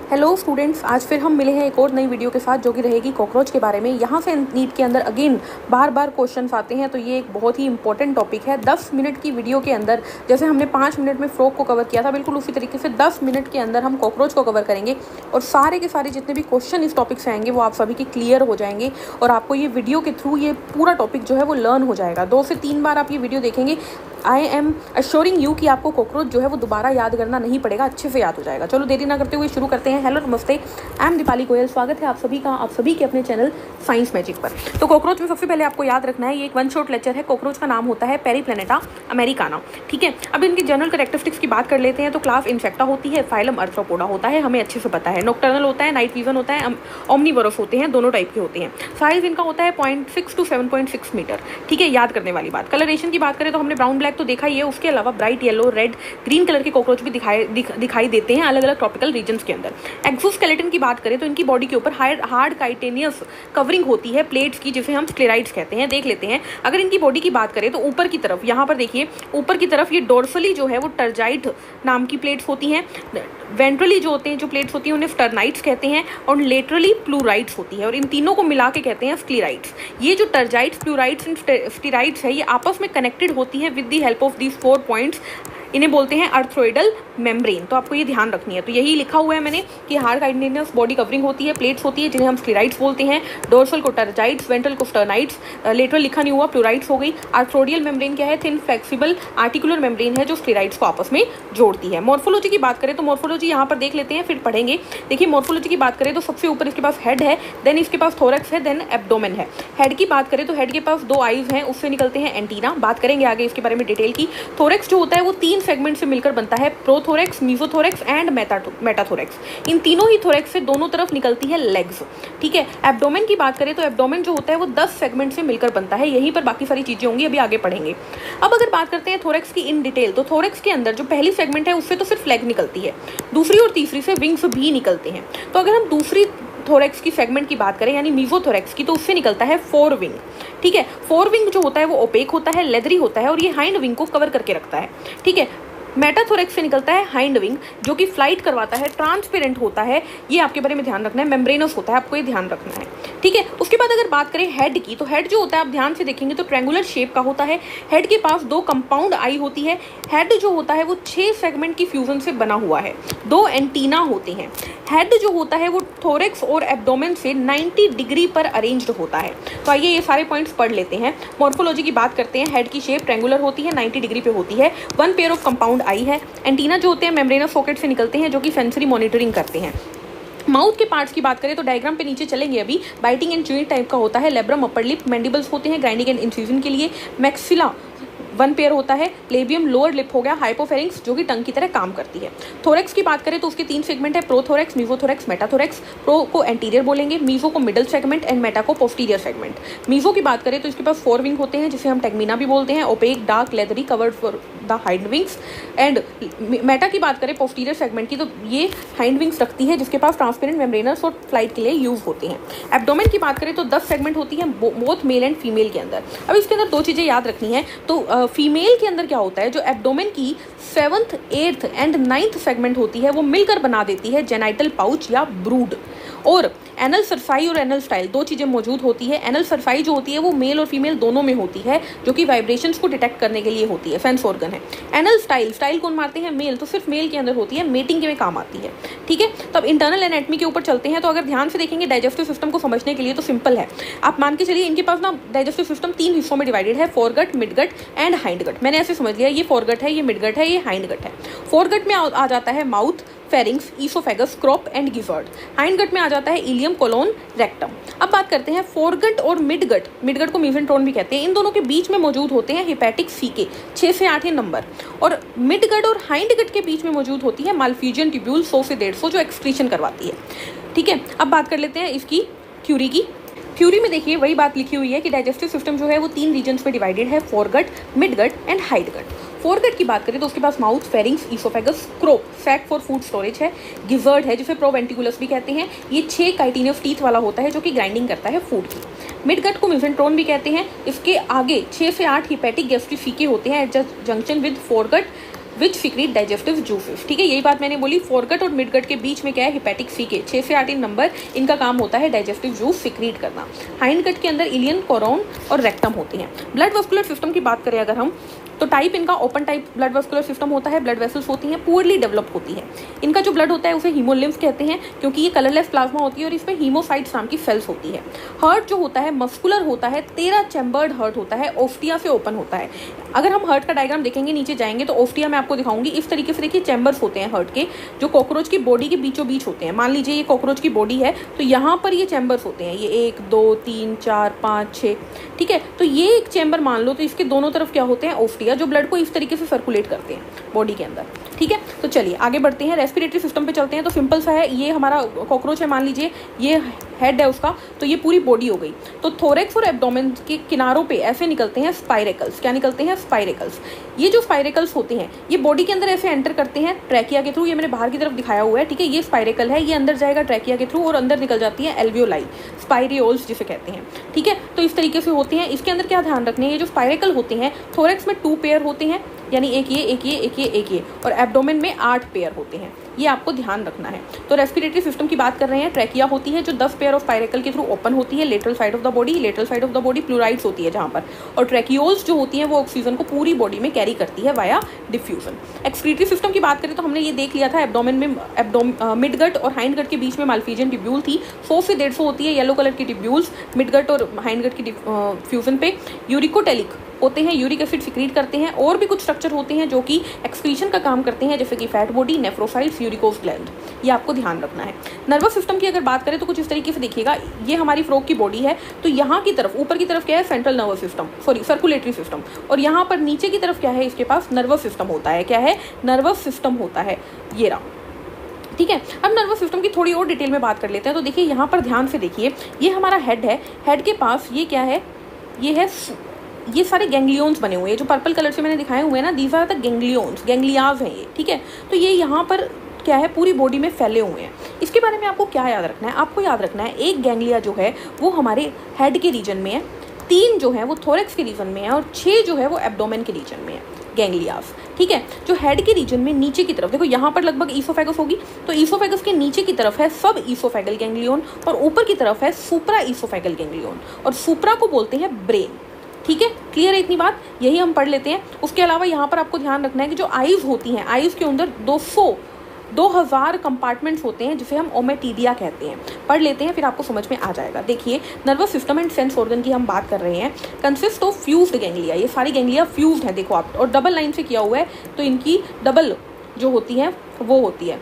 Hello students, आज फिर हम मिले हैं एक और नई वीडियो के साथ जो कि रहेगी कॉकरोच के बारे में। यहाँ से नीट के अंदर अगेन बार बार क्वेश्चंस आते हैं, तो ये एक बहुत ही इंपॉर्टेंट टॉपिक है। 10 मिनट की वीडियो के अंदर जैसे हमने 5 मिनट में फ्रॉग को कवर किया था, बिल्कुल उसी तरीके से 10 मिनट के अंदर हम कॉकरोच को कवर करेंगे और सारे के सारे जितने भी क्वेश्चन इस टॉपिक से आएंगे वो आप सभी के क्लियर हो जाएंगे और आपको ये वीडियो के थ्रू ये पूरा टॉपिक जो है वो लर्न हो जाएगा। 2 से 3 बार आप ये वीडियो देखेंगे, आई एम अश्योरिंग यू कि आपको कॉकरोच जो है वो दोबारा याद करना नहीं पड़ेगा, अच्छे से याद हो जाएगा। चलो देरी ना करते हुए शुरू करते हैं। हेलो नमस्ते, आई एम दीपाली गोयल। स्वागत है आप सभी का, आप सभी के अपने चैनल साइंस मैजिक पर। तो कॉकरोच में सबसे पहले आपको याद रखना है, ये एक वन शॉट लेक्चर है। कॉकरोच का नाम होता है पेरीप्लैनेटा अमेरिकाना, ठीक है। अब इनकी जनरल कैरेक्टरिस्टिक्स की बात कर लेते हैं। तो क्लास इंसेक्टा होती है, फाइलम अर्थ्रोपोडा होता है, हमें अच्छे से पता है। नॉकटर्नल होता है, नाइट विजन होता है, ओमनीवोरस होते हैं, दोनों टाइप के होते हैं। साइज इनका होता है 0.6 to 7.6 मीटर, ठीक है। याद करने वाली बात। कलरेशन की बात करें तो हमने ब्राउन ब्लैक तो देखा ही है, उसके अलावा bright yellow, red, green colour के कॉकरोच भी दिखाई देते हैं अलग अलग ट्रॉपिकल रीजन्स के अंदर। एक्सोस्केलेटन की बात करें तो इनकी बॉडी के ऊपर हार्ड काइटेनियस कवरिंग होती है प्लेट्स की, जिसे हम स्क्लेराइड्स कहते हैं। देख लेते हैं, अगर इनकी बॉडी की बात करें तो ऊपर की तरफ, यहाँ पर देखिए ऊपर की तरफ ये डोर्सली जो है वो टर्जाइट नाम की प्लेट्स होती हैं। वेंट्रली जो होते हैं, जो प्लेट्स होती हैं उन्हें स्टर्नाइट्स कहते हैं और लेटरली प्लूराइड्स होती है और इन तीनों को मिला के कहते हैं स्क्लेराइड्स। ये जो टर्जाइट्स, प्लूराइड्स एंड स्टेराइड्स है, ये आपस में कनेक्टेड होती है with the help of these 4 points. इन्हें बोलते हैं अर्थ्रोइडल मेम्ब्रेन। तो आपको ये ध्यान रखनी है। तो यही लिखा हुआ है मैंने कि हार्ड काइटेनियस बॉडी कवरिंग होती है, प्लेट्स होती है जिन्हें हम स्क्लेराइड्स बोलते हैं। डोर्सल को टर्जाइट्स, वेंट्रल को स्टर्नाइट्स, लेटरल लिखा नहीं हुआ, प्लूराइड्स हो गई। आर्थ्रोडियल मेम्ब्रेन क्या है? थिन फ्लेक्सिबल आर्टिकुलर मेम्ब्रेन है जो स्क्लेराइड्स को आपस में जोड़ती है। मॉर्फोलॉजी की बात करें तो मॉर्फोलॉजी यहाँ पर देख लेते हैं, फिर पढ़ेंगे। देखिए मॉर्फोलॉजी की बात करें तो सबसे ऊपर इसके पास हेड है, देन इसके पास थोरैक्स है, देन एब्डोमेन है। हेड की बात करें तो हेड के पास 2 आईज हैं, उससे निकलते हैं एंटीना। बात करेंगे आगे इसके बारे में डिटेल की। थोरैक्स जो होता है वो 3 सेगमेंट से मिलकर बनता है, प्रोथोरैक्स, मीजोथोरैक्स एंड मेटाथोरैक्स। इन तीनों ही थोरैक्स से दोनों तरफ निकलती है लेग्स, ठीक है। एब्डोमेन की बात करें तो एब्डोमेन जो होता है वो 10 सेगमेंट से मिलकर बनता है। यहीं पर बाकी सारी चीजें होंगी, अभी आगे पढ़ेंगे। अब अगर बात करते हैं थोरैक्स की इन डिटेल, तो थोरैक्स के अंदर जो पहली सेगमेंट है उससे तो सिर्फ लेग निकलती है, दूसरी और तीसरी से विंग्स भी निकलते हैं। तो अगर हम दूसरी थोरैक्स की सेगमेंट की बात करें यानी मीजोथोरैक्स की, तो उससे निकलता है 4 विंग, ठीक है। 4 विंग जो होता है वो ओपेक होता है, लेदरी होता है और ये हाइंड विंग को कवर करके रखता है, ठीक है। मेटाथोरैक्स से निकलता है हाइंड विंग जो कि फ्लाइट करवाता है, ट्रांसपेरेंट होता है, ये आपके बारे में ध्यान रखना है। मेम्ब्रेनस होता है, आपको ये ध्यान रखना है, ठीक है। उसके बाद अगर बात करें हेड की, तो हेड जो होता है आप ध्यान से देखेंगे तो ट्रायंगुलर शेप का होता है। हेड के पास 2 कंपाउंड आई होती है। हेड जो होता है वो 6 सेगमेंट की फ्यूजन से बना हुआ है, 2 एंटीना होते हैं। हेड जो होता है वो थोरैक्स और एब्डोमेन से 90 डिग्री पर अरेंज्ड होता है। तो आइए ये सारे पॉइंट्स पढ़ लेते हैं। मॉर्फोलॉजी की बात करते हैं। हेड की शेप ट्रायंगुलर होती है, 90 डिग्री पे होती है। 1 पेयर ऑफ कंपाउंड आई है। एंटीना जो होते हैं मेम्ब्रेनस सॉकेट से निकलते हैं जो कि सेंसरी मॉनिटरिंग करते हैं। माउथ के पार्ट्स की बात करें तो डायग्राम पे नीचे चलेंगे अभी। बाइटिंग एंड च्यूइंग टाइप का होता है। लेब्रम, अपर लिप, मैंडिबल्स होते हैं ग्राइंडिंग एंड इंसिजन के लिए। मैक्सिला 1 पेयर होता है। लेबियम लोअर लिप हो गया। हाइपोफेरिंक्स जो कि टंग की तरह काम करती है। थोरैक्स की बात करें तो उसके 3 सेगमेंट है, प्रोथोरैक्स, मीजोथोरैक्स, मेटाथोरैक्स। प्रो को एंटीरियर बोलेंगे, मीजो को मिडल सेगमेंट एंड मेटा को पोस्टीरियर सेगमेंट। मीजो की बात करें तो इसके पास 4 विंग होते हैं जिसे हम टेगमीना भी बोलते हैं, opaque, dark, leathery, covered for the hind wings. And meta की बात करें पोस्टीरियर सेगमेंट की, तो ये हाइंड विंग्स रखती है जिसके पास ट्रांसपेरेंट मेम्ब्रेनस और फ्लाइट के लिए यूज होते हैं। एब्डोमेन की बात करें तो 10 सेगमेंट होती है बोथ मेल एंड फीमेल के अंदर। अब इसके अंदर 2 चीजें याद रखनी है। तो फीमेल के अंदर क्या होता है, जो एब्डोमेन की 7th, 8th and 9th segment होती है वो मिलकर बना देती है जेनाइटल पाउच या ब्रूड। और एनल सरफाई और एनल स्टाइल 2 चीजें मौजूद होती है। एनल सरफाई जो होती है वो मेल और फीमेल दोनों में होती है, जो कि वाइब्रेशंस को डिटेक्ट करने के लिए होती है, सेंस ऑर्गन है। एनल स्टाइल कौन मारते हैं? मेल, तो सिर्फ मेल के अंदर होती है, मेटिंग के में काम आती है, ठीक है। तो अब इंटरनल एनाटॉमी के ऊपर चलते हैं। तो अगर ध्यान से देखेंगे डाइजेस्टिव सिस्टम को समझने के लिए तो सिंपल है, आप मान के चलिए इनके पास ना डाइजेस्टिव सिस्टम 3 हिस्सों में डिवाइडेड है, फोरगट, मिडगट एंड हाइंडगट। मैंने ऐसे समझ लिया, ये फोरगट है, ये मिडगट है, ये हाइंडगट है। फोरगट में आ जाता है mouth, pharynx, oesophagus, crop and gizzard. Hindgut में आ जाता है इलियम, कोलोन, रेक्टम। अब बात करते हैं फोरगट और मिडगट। मिडगट को मीसेंट्रोन भी कहते हैं। इन दोनों के बीच में मौजूद होते हैं हेपेटिक सीके, 6 से 8 नंबर। और मिडगट और हाइंडगट के बीच में मौजूद होती है माल्फिजियन ट्यूब्यूल 100 से 150 जो एक्सक्रीशन करवाती है, ठीक है। अब बात कर लेते हैं इसकी थ्योरी की। थ्योरी में देखिए वही बात लिखी हुई है कि डाइजेस्टिव सिस्टम जो है वो 3 रीजन्स में डिवाइडेड है, foregut, midgut and hindgut. Foregut की बात करें तो उसके पास mouth, pharynx, oesophagus, crop, sac for food storage है, गिजर्ड है जिसे प्रोवेंटिकुलस भी कहते हैं। ये 6 काइटिनियस टीथ वाला होता है जो कि ग्राइंडिंग करता है फूड की। मिडगट को मीसेंट्रोन भी कहते हैं। इसके आगे 6 से 8 हिपेटिक गैस्ट्रिक सीके होते हैं at junction with foregut which secrete digestive juices. ठीक है, यही बात मैंने बोली, फोरगट और मिडगट के बीच में क्या है, हिपैटिक फीके, 6 से 8 नंबर इनका काम होता है डाइजेस्टिव जूस सिक्रीट करना। हाइंडगट के अंदर इलियन, कोरोन और रेक्टम होते हैं। ब्लड वस्कुलर सिस्टम की बात करें अगर हम, तो टाइप इनका open type blood vascular system होता है। ब्लड वेसल्स होती हैं, पुअरली डेवलप होती है। इनका जो ब्लड होता है उसे हीमोलिम्फ कहते हैं, क्योंकि ये कलरलेस प्लाज्मा होती है और इसमें हीमोसाइट्स नाम की सेल्स होती है। हार्ट जो होता है मस्कुलर होता है, 13 चैम्बर्ड हार्ट होता है, ओफ्टिया से ओपन होता है। अगर हम हार्ट का डायग्राम देखेंगे, नीचे जाएंगे तो ओफ्टिया मैं आपको दिखाऊंगी। इस तरीके से देखिए चैम्बर्स होते हैं हार्ट के, जो कॉकरोच की बॉडी के बीचों बीच होते हैं। मान लीजिए ये कॉकरोच की बॉडी है, तो यहाँ पर ये चैम्बर्स होते हैं, ये 1 2 3 4 5 6। ठीक है, तो ये एक चैम्बर मान लो, तो इसके दोनों तरफ क्या होते हैं, ओफ्टिया, जो ब्लड को इस तरीके से सर्कुलेट करते हैं बॉडी के अंदर। ठीक है, तो चलिए आगे बढ़ते हैं, रेस्पिरेटरी सिस्टम पे चलते हैं। तो सिंपल सा है, ये हमारा कॉकरोच है, मान लीजिए ये हेड है उसका, तो ये पूरी बॉडी हो गई। तो थोरेक्स और एब्डोमेन के किनारों पे ऐसे निकलते हैं स्पाइरेकल्स। क्या निकलते हैं, स्पाइरेकल्स। ये जो स्पाइरेकल्स होते हैं ये बॉडी के अंदर ऐसे एंटर करते हैं ट्रैकिया के थ्रू। ये मैंने बाहर की तरफ दिखाया हुआ है। ठीक है, ये स्पाइरेकल है, ये अंदर जाएगा ट्रैकिया के थ्रू और अंदर निकल जाती है एल्वियोलाई, स्पाइरियोल्स जिसे कहते हैं। ठीक है, तो इस तरीके से होते हैं। इसके अंदर क्या ध्यान रखने हैं, ये जो स्पाइरेकल होते हैं, थोरेक्स में 2 पेयर होते हैं, यानी एक ये एक ये एक ये एक ये, और एब्डोमेन में 8 पेयर होते हैं। ये आपको ध्यान रखना है। तो रेस्पिरेटरी सिस्टम की बात कर रहे हैं, ट्रैकिया होती है जो 10 पेयर ऑफ स्पाइरेकल के थ्रू ओपन होती है, lateral side of the body. Lateral side of the body pleurites होती है जहाँ पर, और ट्रैकियोल्स जो होती हैं वो ऑक्सीजन को पूरी बॉडी में कैरी करती है वाया डिफ्यूजन। एक्सक्रीटरी सिस्टम की बात करें तो हमने ये देख लिया था, एब्डोमेन में मिडगट और हाइंडगट के बीच में माल्फिजियन टिब्यूल थी, 100 से 150 होती है येलो कलर की टिब्यूल्स मिडगट और हाइंडगट की फ्यूजन पे। यूरिकोटेलिक होते हैं, यूरिक एसिड सिक्रीट करते हैं। और भी कुछ स्ट्रक्चर होते हैं जो कि एक्सक्रीशन का काम करते हैं, जैसे कि फैट बॉडी, नेफ्रोसाइट्स, यूरिकोस ग्लैंड। ये आपको ध्यान रखना है। नर्वस सिस्टम की अगर बात करें तो कुछ इस तरीके से देखिएगा, ये हमारी फ्रॉग की बॉडी है, तो यहाँ की तरफ ऊपर की तरफ क्या है, central nervous system, sorry circulatory system, और यहाँ पर नीचे की तरफ क्या है, इसके पास नर्वस सिस्टम होता है। क्या है, नर्वस सिस्टम होता है, ये रहा। ठीक है, अब नर्वस सिस्टम की थोड़ी और डिटेल में बात कर लेते हैं। तो देखिए यहाँ पर ध्यान से देखिए, ये हमारा हेड है, हेड के पास ये क्या है, ये है, ये सारे गैंग्लियंस बने हुए हैं, जो पर्पल कलर से मैंने दिखाए हुए हैं ना, these are the ganglions, ganglias हैं ये। ठीक है, तो ये यहाँ पर क्या है, पूरी बॉडी में फैले हुए हैं। इसके बारे में आपको क्या याद रखना है, आपको याद रखना है एक गैंग्लिया जो है वो हमारे हेड के रीजन में है, 3 जो है वो थोरेक्स के रीजन में है, और 6 जो है वो एब्डोमेन के रीजन में है, गैंग्लियाज। ठीक है, जो हेड के रीजन में नीचे की तरफ देखो, यहाँ पर लगभग ईसोफेगस होगी, तो ईसोफेगस के नीचे की तरफ है सब ईसोफेगल गैंग्लियन, और ऊपर की तरफ है सुप्रा ईसोफेगल गैंग्लियन, और सुप्रा को बोलते हैं ब्रेन। ठीक है, क्लियर है इतनी बात, यही हम पढ़ लेते हैं। उसके अलावा यहाँ पर आपको ध्यान रखना है कि जो आईज होती हैं, आईज के अंदर 2000 कंपार्टमेंट्स होते हैं, जिसे हम ओमेटिडिया कहते हैं। पढ़ लेते हैं, फिर आपको समझ में आ जाएगा। देखिए, nervous system and sense organ की हम बात कर रहे हैं, कंसिस्ट ऑफ फ्यूज्ड गैंग्लिया। ये सारी गैंग्लिया फ्यूज्ड है, देखो आप, और डबल लाइन से किया हुआ है, तो इनकी डबल जो होती है वो होती है,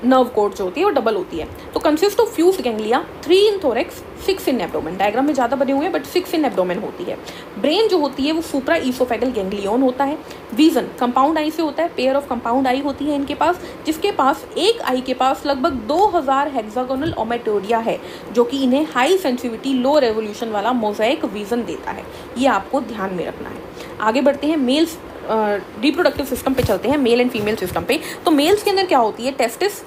नर्व कोड जो होती है वो डबल होती है। तो consist of fused ganglia, 3 in thorax, 6 in abdomen. Diagram में ज़्यादा बने हुए हैं, बट 6 इन एब्डोमेन होती है। ब्रेन जो होती है वो सुप्रा ईसोफेगल गैंग्लियन होता है। विजन कंपाउंड आई से होता है, पेयर ऑफ कंपाउंड आई होती है इनके पास, जिसके पास एक आई के पास लगभग 2000 हेक्सागोनल ओमेटोडिया है, जो कि इन्हें हाई सेंसिटिविटी लो रेवोल्यूशन वाला मोजाइक विजन देता है। ये आपको ध्यान में रखना है। आगे बढ़ते हैं, मेल्स रिप्रोडक्टिव सिस्टम पे चलते हैं, मेल एंड फीमेल सिस्टम पे। तो मेल्स के अंदर क्या होती है, टेस्टिस,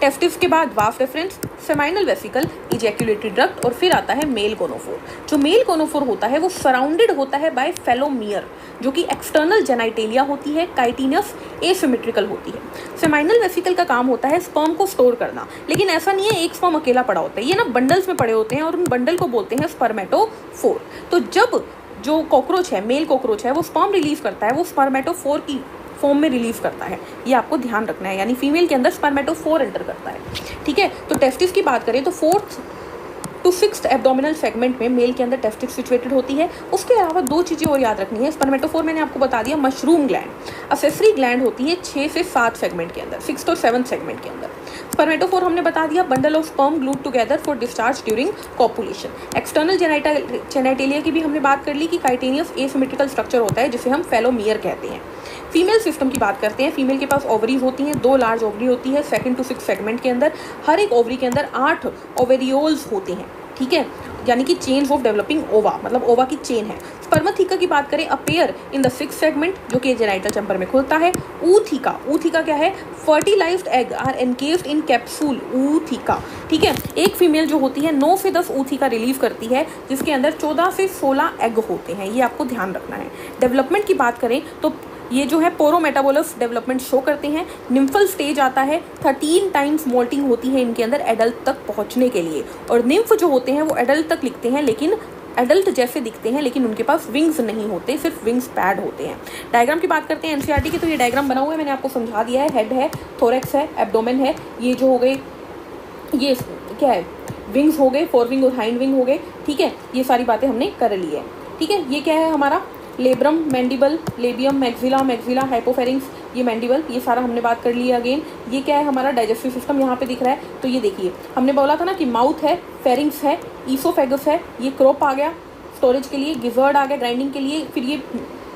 टेस्टिस के बाद vas deferens, seminal vesicle, ejaculatory duct, और फिर आता है मेल गोनोफोर। जो मेल गोनोफोर होता है वो सराउंडेड होता है बाय फेलोमियर, जो कि एक्सटर्नल जेनाइटेलिया होती है, काइटिनस एसिमेट्रिकल होती है। सेमाइनल वेसिकल का काम होता है स्पर्म को स्टोर करना, लेकिन ऐसा नहीं है एक स्पर्म अकेला पड़ा होता है, ये ना बंडल्स में पड़े होते हैं, और उन बंडल को बोलते हैं स्पर्मेटोफोर। तो जब जो कॉकरोच है, मेल कॉकरोच है, वो स्पर्म रिलीज करता है, वो स्पर्मेटोफोर की फॉर्म में रिलीज करता है। ये आपको ध्यान रखना है, यानी फीमेल के अंदर स्पर्मेटोफोर एंटर करता है। ठीक है, तो टेस्टिस की बात करें तो 4th to 6th abdominal segment में मेल के अंदर टेस्टिस सिचुएटेड होती है। उसके अलावा 2 चीज़ें और याद रखनी है। स्पर्मेटोफोर मैंने आपको बता दिया, मशरूम ग्लैंड, असेसरी ग्लैंड होती है 6 से 7 सेगमेंट के अंदर, 6th और 7th सेगमेंट के अंदर। स्पर्मेटोफोर हमने बता दिया, bundle of sperm glued together for discharge during copulation. External genitalia की भी हमने बात कर ली कि काइटेनियस एसिमेट्रिकल स्ट्रक्चर होता है, जिसे हम फेलोमियर कहते हैं। फीमेल सिस्टम की बात करते हैं। फीमेल के पास ओवरीज होती हैं, 2 लार्ज ओवरी होती है 2nd to 6th सेगमेंट के अंदर। हर एक ओवरी के अंदर 8 ओवेरियोल्स होते हैं। ठीक है, यानी कि चेन्स ऑफ डेवलपिंग ओवा, मतलब ओवा की चेन है। स्पर्मथीका की बात करें, appear in the 6th segment, जो कि जेनाइटल चैम्बर में खुलता है। ऊथिका, ऊथिका क्या है, fertilised egg are encased in capsule, ऊथिका। ठीक है, एक फीमेल जो होती है 9 से 10 ऊथिका रिलीव करती है, जिसके अंदर 14 से 16 एग होते हैं। ये आपको ध्यान रखना है। डेवलपमेंट की बात करें तो ये जो है पोरोमेटाबोलस डेवलपमेंट शो करते हैं। निम्फल स्टेज आता है, 13 टाइम्स मोल्टिंग होती है इनके अंदर एडल्ट तक पहुंचने के लिए। और निम्फ जो होते हैं वो एडल्ट तक लिखते हैं, लेकिन एडल्ट जैसे दिखते हैं, लेकिन उनके पास विंग्स नहीं होते, सिर्फ विंग्स पैड होते हैं। डायग्राम की बात करते हैं एनसीईआरटी की, तो ये डायग्राम बना हुआ है, मैंने आपको समझा दिया है। हेड है, थोरेक्स है, एब्डोमेन है, ये जो हो गए, ये क्या है, विंग्स हो गए, फोर विंग और हाइंड विंग हो गए, ठीक है। ये सारी बातें हमने कर ली है, ठीक है। ये क्या है हमारा, labrum, mandible, labium, maxilla, maxilla, हाइपोफेरिंक्स, ये मैंडिबल, ये सारा हमने बात कर लिया। अगेन ये क्या है हमारा, डाइजेस्टिव सिस्टम यहाँ पे दिख रहा है। तो ये देखिए, हमने बोला था ना कि माउथ है, फेरिंग्स है, ईसोफेगस है, ये क्रोप आ गया स्टोरेज के लिए, गिजर्ड आ गया ग्राइंडिंग के लिए, फिर ये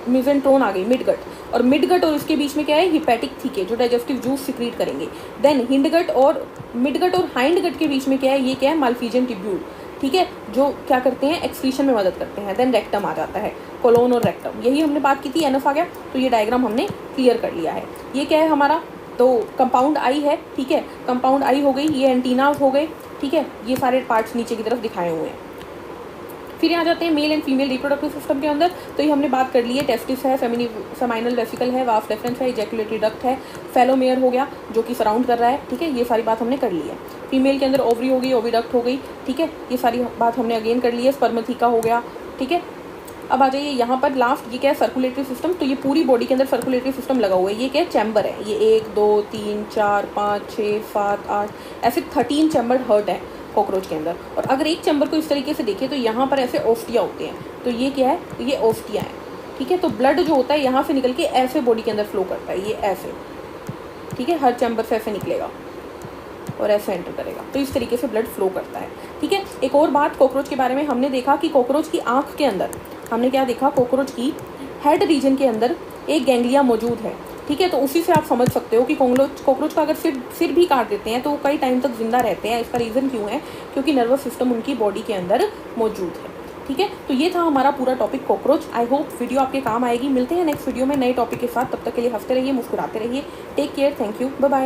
मिजेंट्रोन आ गई, मिडगट, और मिडगट और इसके बीच में क्या है, हिपैटिक थीके जो डाइजेस्टिव जूस सिक्रीट करेंगे। देन हिंडगट और मिडगट और हाइंडगट के बीच में क्या है, ये क्या है, माल्फिजियन ट्यूब्यूल, ठीक है, जो क्या करते हैं, एक्सक्रीशन में मदद करते हैं। देन रेक्टम आ जाता है, कोलोन और रेक्टम, यही हमने बात की थी। एनफ आ गया, तो ये डायग्राम हमने क्लियर कर लिया है। ये क्या है हमारा, तो कंपाउंड आई है, ठीक है, कंपाउंड आई हो गई, ये एंटीनाज हो गए, ठीक है, ये सारे पार्ट्स नीचे की तरफ दिखाए हुए हैं। फिर यहाँ जाते हैं male and female reproductive system के अंदर, तो ये हमने बात कर ली है। टेस्टिस है, सेमाइनल वेसिकल है, वाफ डेफरेंस है, इजैकुलेटरी डक्ट है, फेलोमेयर हो गया जो कि सराउंड कर रहा है, ठीक है, ये सारी बात हमने कर ली है। फीमेल के अंदर ओवरी हो गई, ओविडक्ट हो गई, ठीक है, ये सारी बात हमने अगेन कर ली है। स्पर्मथीका हो गया, ठीक है। अब आ जाइए यहाँ पर लास्ट, ये क्या है, सर्कुलेटरी सिस्टम। तो ये पूरी बॉडी के अंदर सर्कुलेटरी सिस्टम लगा हुआ है। ये क्या है, चैम्बर है, ये 1 2 3 4 5 6 7 8 ऐसे 13 चैम्बर हर्ट है कॉकरोच के अंदर। और अगर एक चैम्बर को इस तरीके से देखिए तो यहाँ पर ऐसे ओस्टिया होते हैं, तो ये क्या है, ये ओस्टिया है, ठीक है। तो ब्लड जो होता है यहाँ से निकल के ऐसे बॉडी के अंदर फ्लो करता है, ये ऐसे, ठीक है, हर चैम्बर से ऐसे निकलेगा और ऐसे एंटर करेगा, तो इस तरीके से ब्लड फ्लो करता है, ठीक है। एक और बात कॉकरोच के बारे में, हमने देखा कि कॉकरोच की आँख के अंदर, हमने क्या देखा, कॉकरोच की हेड रीजन के अंदर एक गैंग्लिया मौजूद है, ठीक है। तो उसी से आप समझ सकते हो कि कॉकरोच का अगर सिर भी काट देते हैं तो वो कई टाइम तक जिंदा रहते हैं। इसका रीज़न क्यों है, क्योंकि नर्वस सिस्टम उनकी बॉडी के अंदर मौजूद है, ठीक है। तो ये था हमारा पूरा topic cockroach. I hope video आपके काम आएगी। मिलते हैं नेक्स्ट वीडियो में नए टॉपिक के साथ, तब तक के लिए हंसते रहिए, मुस्कुराते रहिए। Take care, thank you, bye bye.